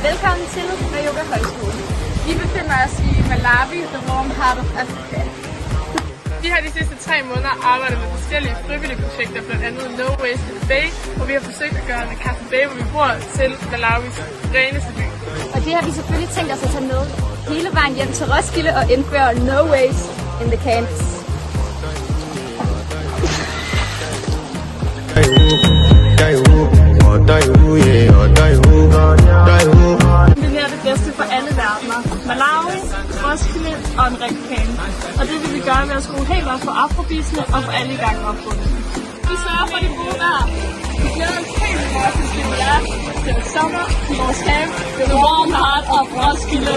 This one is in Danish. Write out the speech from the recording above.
Velkommen til Yoga Højskole. Vi befinder os i Malawi, the warm heart of Africa. Vi har de sidste 3 måneder arbejdet med forskellige frivillige projekter, blandt andet No Waste in the Bay, og vi har forsøgt at gøre Nakassi Bay, hvor vi bor, til Malawis reneste by. Og det har vi selvfølgelig tænkt os at tage med hele vejen hjem til Roskilde og indføre No Waste in the camps. Vi vil have det bedste for alle verdener. Malawi, Roskilde og en rigtig camp. Og det vil vi gøre ved at skrue helt op for afrobisene og få alle i gang opfundet. Vi sørger for det gode vejr. Vi glæder os helt vildt meget til at til sommer i vores camp, The Warm Heart of Roskilde.